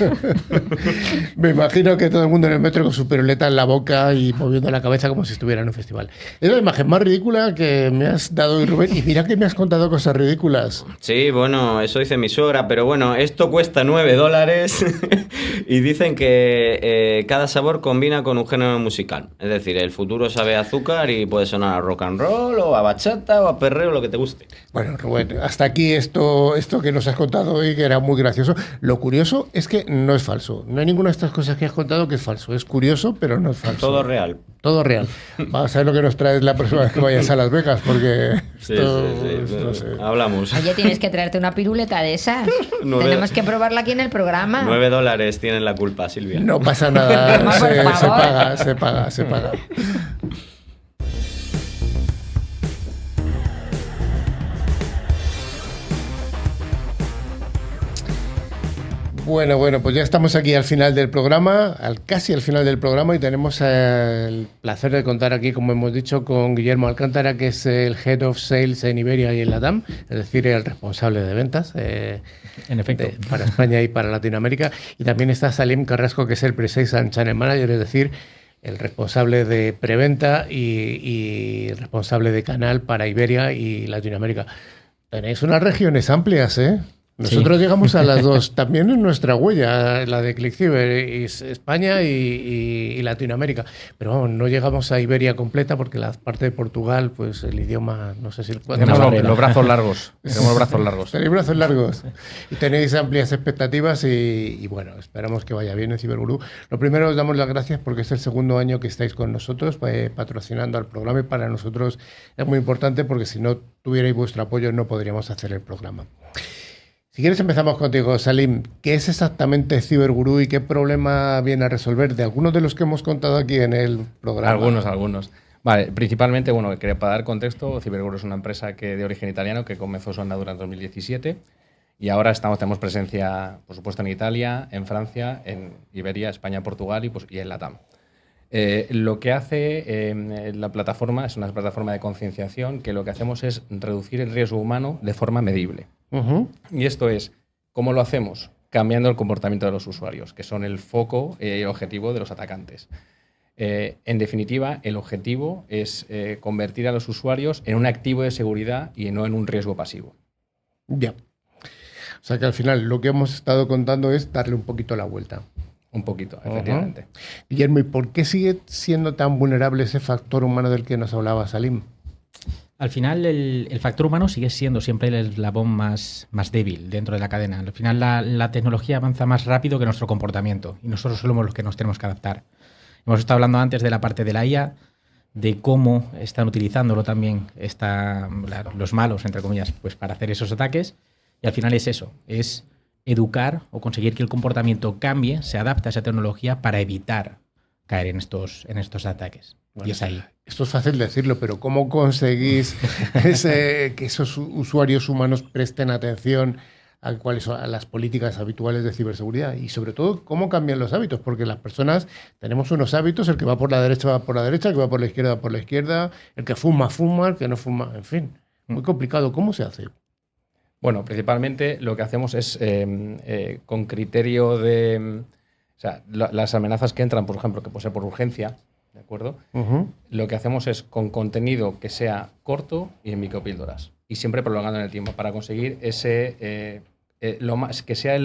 Me imagino que todo el mundo en el metro con su piruleta en la boca y moviendo la cabeza como si estuviera en un festival. Es la imagen más ridícula que me has dado, Rubén. Y mira que me has contado cosas ridículas. Sí, bueno, eso dice mi suegra, pero bueno, esto cuesta $9 y dicen que cada sabor combina con un género musical. Es decir, el futuro sabe a azúcar y puede sonar a rock and roll o a bachata o a perreo, lo que te guste. Bueno, Rubén, hasta aquí esto que nos has contado hoy, que era muy gracioso. Lo curioso es que no es falso. No hay ninguna de estas cosas que has contado que es falso. Es curioso, pero no es falso. Todo real. Todo real. Vamos a ver lo que nos traes la próxima vez que vayas a Las Vegas, porque esto, sí. no sé. Hablamos. Oye, tienes que traerte una piruleta de esas. Tenemos que probarla aquí en el programa. $9 tienen la culpa, Silvia. No pasa nada. Por favor. Se paga. Bueno, pues ya estamos aquí al final del programa, casi al final del programa, y tenemos el placer de contar aquí, como hemos dicho, con Guillermo Alcántara, que es el Head of Sales en Iberia y en LATAM, es decir, el responsable de ventas en efecto. Para España y para Latinoamérica. Y también está Salim Carrasco, que es el Pre-Sales and Channel Manager, es decir, el responsable de preventa y responsable de canal para Iberia y Latinoamérica. Tenéis unas regiones amplias, ¿eh? Nosotros llegamos a las dos, también en nuestra huella, la de ClickCiber, España y Latinoamérica. Pero vamos, no llegamos a Iberia completa porque la parte de Portugal, pues el idioma, no sé si... Tenemos los brazos largos. Tenemos brazos largos. Tenéis brazos largos. Y tenéis amplias expectativas y bueno, esperamos que vaya bien en Cibergurú. Lo primero, os damos las gracias porque es el segundo año que estáis con nosotros, patrocinando al programa, y para nosotros es muy importante porque si no tuvierais vuestro apoyo no podríamos hacer el programa. Si quieres empezamos contigo, Salim. ¿Qué es exactamente Cibergurú y qué problema viene a resolver de algunos de los que hemos contado aquí en el programa? Algunos. Vale, principalmente, para dar contexto, Cibergurú es una empresa de origen italiano que comenzó su andadura en 2017 y ahora tenemos presencia, por supuesto, en Italia, en Francia, en Iberia, España, Portugal y en LATAM. Lo que hace la plataforma es una plataforma de concienciación que lo que hacemos es reducir el riesgo humano de forma medible. Y esto es, ¿cómo lo hacemos? Cambiando el comportamiento de los usuarios, que son el foco y el objetivo de los atacantes. En definitiva, el objetivo es convertir a los usuarios en un activo de seguridad y no en un riesgo pasivo. Ya. O sea que al final lo que hemos estado contando es darle un poquito la vuelta. Un poquito, efectivamente. Guillermo, ¿y por qué sigue siendo tan vulnerable ese factor humano del que nos hablaba Salim? Al final, el factor humano sigue siendo siempre el eslabón más débil dentro de la cadena. Al final, la tecnología avanza más rápido que nuestro comportamiento y nosotros somos los que nos tenemos que adaptar. Hemos estado hablando antes de la parte de la IA, de cómo están utilizándolo también los malos, entre comillas, pues para hacer esos ataques. Y al final es eso, es educar o conseguir que el comportamiento cambie, se adapte a esa tecnología para evitar caer en estos ataques. Bueno, y es ahí. Esto es fácil decirlo, pero ¿cómo conseguís que esos usuarios humanos presten atención a cuáles son las políticas habituales de ciberseguridad? Y sobre todo, ¿cómo cambian los hábitos? Porque las personas tenemos unos hábitos, el que va por la derecha va por la derecha, el que va por la izquierda va por la izquierda, el que fuma, fuma, el que no fuma, en fin. Muy complicado. ¿Cómo se hace? Bueno, principalmente lo que hacemos es con criterio de... O sea, las amenazas que entran, por ejemplo, que puede ser por urgencia, ¿de acuerdo? Lo que hacemos es con contenido que sea corto y en micropíldoras. Y siempre prolongando en el tiempo para conseguir ese que sea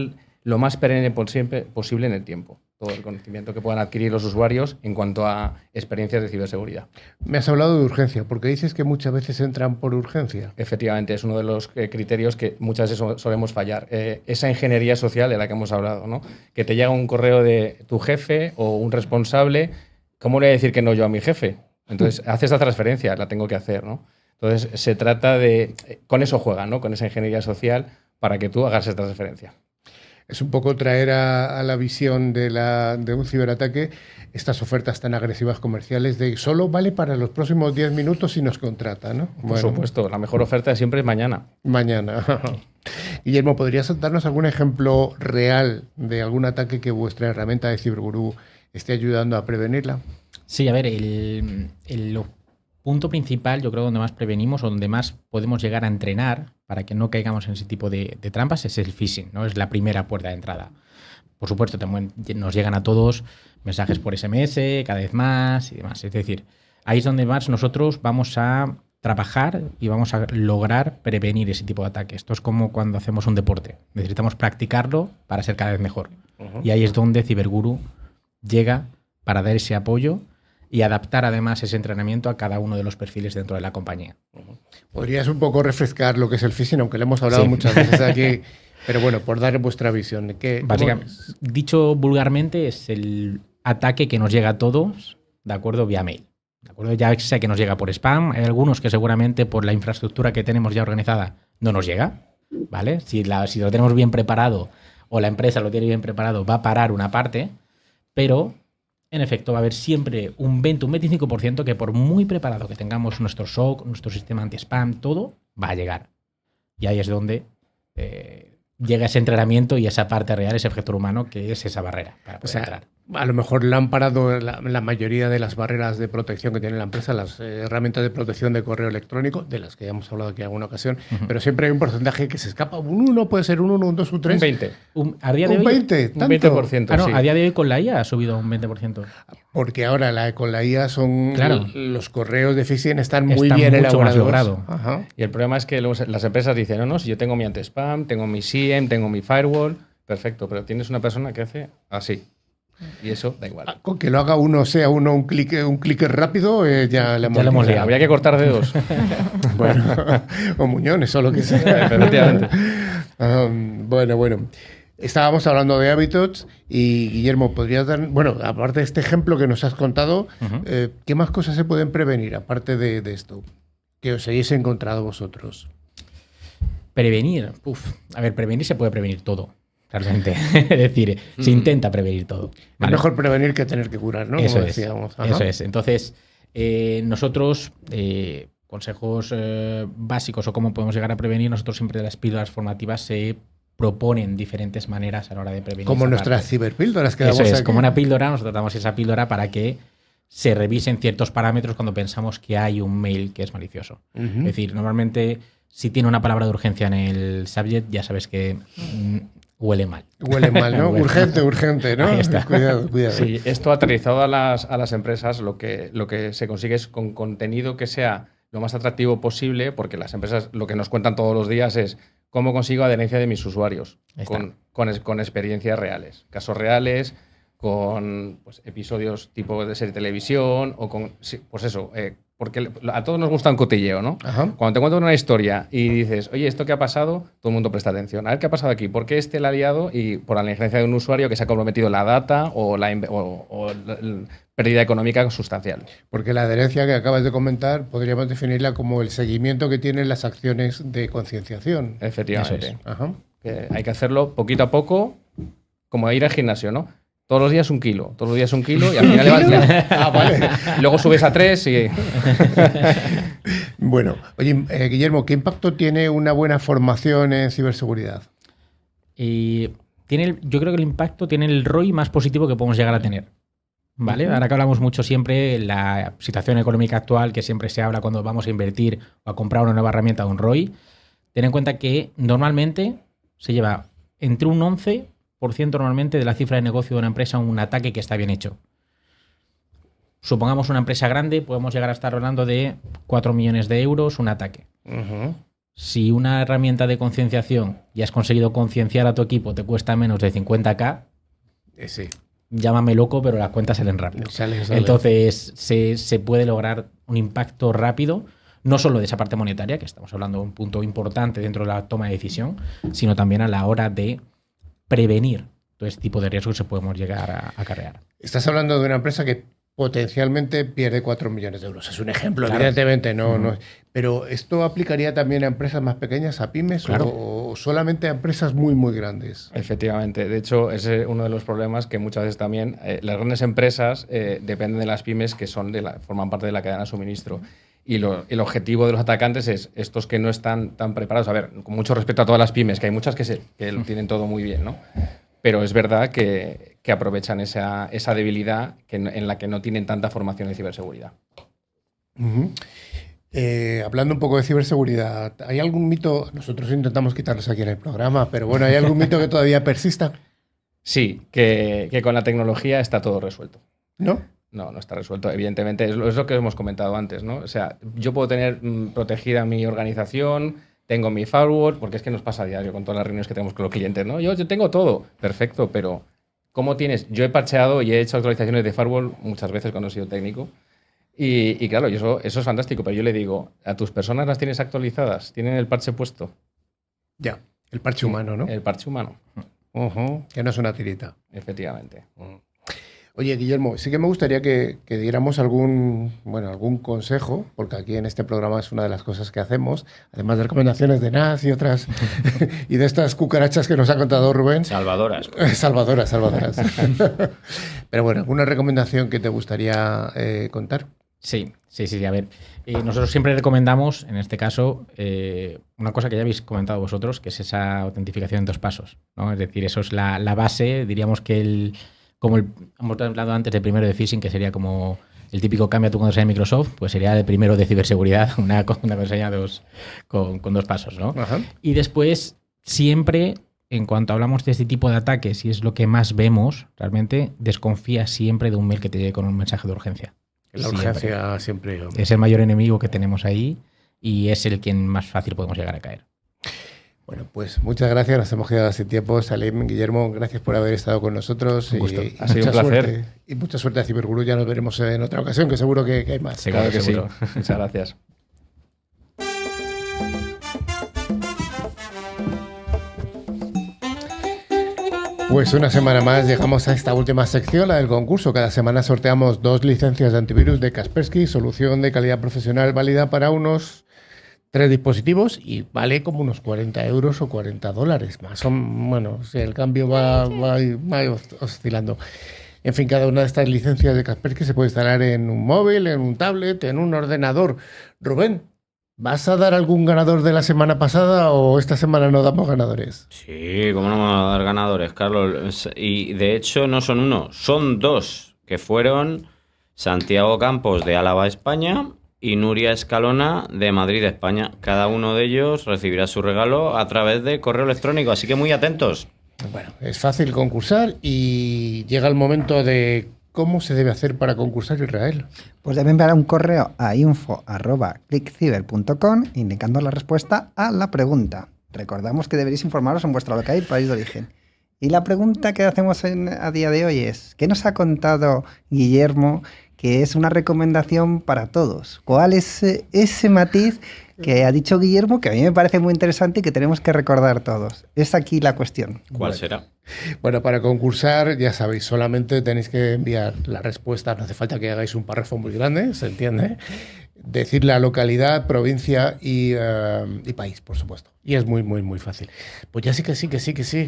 lo más perenne posible en el tiempo. Todo el conocimiento que puedan adquirir los usuarios en cuanto a experiencias de ciberseguridad. Me has hablado de urgencia, porque dices que muchas veces entran por urgencia. Efectivamente, es uno de los criterios que muchas veces solemos fallar. Esa ingeniería social de la que hemos hablado, ¿no? Que te llega un correo de tu jefe o un responsable, ¿cómo le voy a decir que no yo a mi jefe? Entonces, hace esa transferencia, la tengo que hacer, ¿no? Entonces, se trata de... Con eso juega, ¿no? Con esa ingeniería social para que tú hagas esta transferencia. Es un poco traer a la visión de un ciberataque estas ofertas tan agresivas comerciales de solo vale para los próximos 10 minutos si nos contrata, ¿no? Por supuesto, la mejor oferta siempre es mañana. Mañana. Guillermo, ¿podrías darnos algún ejemplo real de algún ataque que vuestra herramienta de CiberGurú esté ayudando a prevenirla? Sí, a ver, el punto principal, yo creo, donde más prevenimos o donde más podemos llegar a entrenar para que no caigamos en ese tipo de trampas es el phishing, ¿no? Es la primera puerta de entrada. Por supuesto, nos llegan a todos mensajes por SMS, cada vez más y demás. Es decir, ahí es donde más nosotros vamos a trabajar y vamos a lograr prevenir ese tipo de ataques. Esto es como cuando hacemos un deporte. Necesitamos practicarlo para ser cada vez mejor. Y ahí es donde CiberGurú llega para dar ese apoyo y adaptar además ese entrenamiento a cada uno de los perfiles dentro de la compañía. ¿Podrías un poco refrescar lo que es el phishing, aunque lo hemos hablado muchas veces aquí? Pero bueno, por dar vuestra visión. Básicamente, dicho vulgarmente, es el ataque que nos llega a todos, ¿de acuerdo? Vía mail. ¿De acuerdo? Ya sea que nos llega por spam, hay algunos que seguramente por la infraestructura que tenemos ya organizada no nos llega, ¿vale? Si lo tenemos bien preparado o la empresa lo tiene bien preparado, va a parar una parte, pero en efecto va a haber siempre un 20, un 25% que por muy preparado que tengamos nuestro SOC, nuestro sistema anti-spam, todo va a llegar. Y ahí es donde llega ese entrenamiento y esa parte real, ese factor humano, que es esa barrera para poder entrar. A lo mejor le han parado la mayoría de las barreras de protección que tiene la empresa, las herramientas de protección de correo electrónico, de las que ya hemos hablado aquí en alguna ocasión, pero siempre hay un porcentaje que se escapa. Un 1, puede ser un 1, un 2, un 3. Un 20. A día de un hoy, 20, un 20%, sí. A día de hoy con la IA ha subido un 20%. Porque ahora con la IA los correos de phishing están muy Está bien mucho elaborados. más logrado. Ajá. Y el problema es que las empresas dicen, no, si yo tengo mi anti-spam, tengo mi SIEM, tengo mi firewall, perfecto, pero tienes una persona que hace así. Y eso da igual. Con que lo haga un clic rápido, ya le hemos liado. Habría que cortar dedos. Bueno, o muñones o lo que sea. Efectivamente. Bueno. Estábamos hablando de hábitos y, Guillermo, ¿podrías dar, aparte de este ejemplo que nos has contado, qué más cosas se pueden prevenir, aparte de esto, que os hayáis encontrado vosotros? Prevenir. Prevenir se puede prevenir todo. Realmente. Es decir, se intenta prevenir todo. ¿Vale? Es mejor prevenir que tener que curar, ¿no? Eso Como es. decíamos. Eso es. Entonces, nosotros, consejos básicos o cómo podemos llegar a prevenir, nosotros siempre las píldoras formativas se proponen diferentes maneras a la hora de prevenir. Como nuestras ciberpíldoras que damos aquí. aquí. Como una píldora, nosotros damos esa píldora para que se revisen ciertos parámetros cuando pensamos que hay un mail que es malicioso. Es decir, normalmente, si tiene una palabra de urgencia en el subject, ya sabes que huele mal. Huele mal, ¿no? Urgente, ¿no? Ahí está. Cuidado. Sí, esto aterrizado a las empresas, lo que se consigue es con contenido que sea lo más atractivo posible, porque las empresas lo que nos cuentan todos los días es cómo consigo adherencia de mis usuarios, con experiencias reales, casos reales, con pues, episodios tipo de serie de televisión, o con, sí, pues eso, porque a todos nos gusta un cotilleo, ¿no? Ajá. Cuando te cuentan una historia y dices, oye, ¿esto qué ha pasado? Todo el mundo presta atención. A ver qué ha pasado aquí. ¿Por qué la ha liado? Y por la negligencia de un usuario que se ha comprometido la data o la pérdida económica sustancial. Porque la adherencia que acabas de comentar podríamos definirla como el seguimiento que tienen las acciones de concienciación. Efectivamente. Eso es. Ajá. Que hay que hacerlo poquito a poco, como ir al gimnasio, ¿no? Todos los días 1 kilo, todos los días 1 kilo y al final Vale. luego subes a 3 y... Bueno, oye, Guillermo, ¿qué impacto tiene una buena formación en ciberseguridad? Y yo creo que el impacto tiene el ROI más positivo que podemos llegar a tener. ¿Vale? Ahora que hablamos mucho siempre de la situación económica actual, que siempre se habla cuando vamos a invertir o a comprar una nueva herramienta, un ROI, ten en cuenta que normalmente se lleva entre un 11% normalmente de la cifra de negocio de una empresa un ataque que está bien hecho. Supongamos una empresa grande, podemos llegar a estar hablando de 4 millones de euros un ataque. Si una herramienta de concienciación y has conseguido concienciar a tu equipo te cuesta menos de 50.000, Sí. llámame loco, pero las cuentas salen rápido. Sale. Entonces se puede lograr un impacto rápido, no solo de esa parte monetaria, que estamos hablando de un punto importante dentro de la toma de decisión, sino también a la hora de prevenir todo este tipo de riesgos que podemos llegar a acarrear. Estás hablando de una empresa que potencialmente pierde 4 millones de euros. Es un ejemplo, Claro. evidentemente, no. Pero ¿esto aplicaría también a empresas más pequeñas, a pymes, Claro. o solamente a empresas muy, muy grandes? Efectivamente. De hecho, ese es uno de los problemas que muchas veces también las grandes empresas dependen de las pymes que forman parte de la cadena de suministro. Y el objetivo de los atacantes es estos que no están tan preparados. A ver, con mucho respeto a todas las pymes, que hay muchas que lo tienen todo muy bien, ¿no? Pero es verdad que aprovechan esa debilidad en la que no tienen tanta formación en ciberseguridad. Hablando un poco de ciberseguridad, ¿hay algún mito? Nosotros intentamos quitarlos aquí en el programa, pero bueno, ¿hay algún mito que todavía persista? Sí, que con la tecnología está todo resuelto. ¿No? No está resuelto. Evidentemente, es lo que hemos comentado antes, ¿no? O sea, yo puedo tener protegida mi organización, tengo mi firewall, porque es que nos pasa a diario con todas las reuniones que tenemos con los clientes, ¿no? Yo tengo todo. Perfecto, pero ¿cómo tienes? Yo he parcheado y he hecho actualizaciones de firewall muchas veces cuando he sido técnico. Y claro, eso es fantástico, pero yo le digo, ¿a tus personas las tienes actualizadas? ¿Tienen el parche puesto? Ya, el parche humano, ¿no? El parche humano. Que no es una tirita. Efectivamente. Oye, Guillermo, sí que me gustaría que diéramos algún consejo, porque aquí en este programa es una de las cosas que hacemos, además de recomendaciones de NAS y otras, y de estas cucarachas que nos ha contado Rubén. Salvadoras. Salvadoras. Pero bueno, ¿alguna recomendación que te gustaría contar? Sí. A ver, nosotros siempre recomendamos, en este caso, una cosa que ya habéis comentado vosotros, que es esa autentificación en 2 pasos, ¿no? Es decir, eso es la base, diríamos que hemos hablado antes del primero de phishing, que sería como el típico cambia tu contraseña de Microsoft, pues sería el primero de ciberseguridad, una contraseña con 2 pasos, ¿no? Ajá. Y después, siempre, en cuanto hablamos de este tipo de ataques, y es lo que más vemos, realmente desconfía siempre de un mail que te llegue con un mensaje de urgencia. La urgencia siempre. Es el mayor enemigo que tenemos ahí y es el quien más fácil podemos llegar a caer. Bueno, pues muchas gracias. Nos hemos quedado sin tiempo. Salim, Guillermo, gracias por haber estado con nosotros. Un gusto. Ha sido un placer. Suerte, y mucha suerte a Cibergurú. Ya nos veremos en otra ocasión, que seguro que hay más. Claro que seguro. sí. Muchas gracias. Pues una semana más llegamos a esta última sección, la del concurso. Cada semana sorteamos 2 licencias de antivirus de Kaspersky, solución de calidad profesional válida para unos 3 dispositivos y vale como unos 40 euros o $40. Más o menos, bueno, si el cambio va oscilando. En fin, cada una de estas licencias de Kaspersky se puede instalar en un móvil, en un tablet, en un ordenador. Rubén, ¿vas a dar algún ganador de la semana pasada o esta semana no damos ganadores? Sí, cómo no vamos a dar ganadores, Carlos. Y de hecho no son 1, son 2, que fueron Santiago Campos de Álava, España, y Nuria Escalona de Madrid, España. Cada uno de ellos recibirá su regalo a través de correo electrónico, así que muy atentos. Bueno, es fácil concursar y llega el momento de cómo se debe hacer para concursar, Israel. Pues debe enviar un correo a info@clickciber.com indicando la respuesta a la pregunta. Recordamos que deberéis informaros en vuestro local y país de origen. Y la pregunta que hacemos a día de hoy es, ¿qué nos ha contado Guillermo que es una recomendación para todos? ¿Cuál es ese matiz que ha dicho Guillermo que a mí me parece muy interesante y que tenemos que recordar todos? Es aquí la cuestión. ¿Cuál será? Bueno, para concursar, ya sabéis, solamente tenéis que enviar la respuesta, no hace falta que hagáis un párrafo muy grande, ¿se entiende? Decir la localidad, provincia y país, por supuesto. Y es muy, muy, muy fácil. Pues ya sí que sí.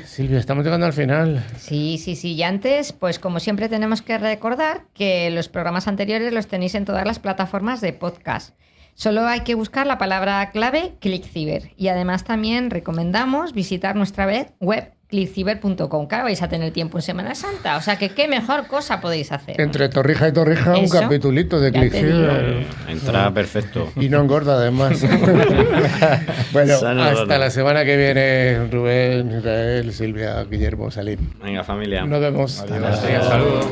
Silvia, estamos llegando al final. Sí. Y antes, pues como siempre tenemos que recordar que los programas anteriores los tenéis en todas las plataformas de podcast. Solo hay que buscar la palabra clave ClickCiber. Y además también recomendamos visitar nuestra web clickciber.com. Claro, vais a tener tiempo en Semana Santa. O sea que qué mejor cosa podéis hacer. Entre Torrija y Torrija, un Eso, capitulito de ya te ClickCiber. Entra perfecto. Y no engorda, además. Bueno, hasta la semana que viene, Rubén, Israel, Silvia, Guillermo, Salim. Venga, familia. Nos vemos. Adiós. Saludos.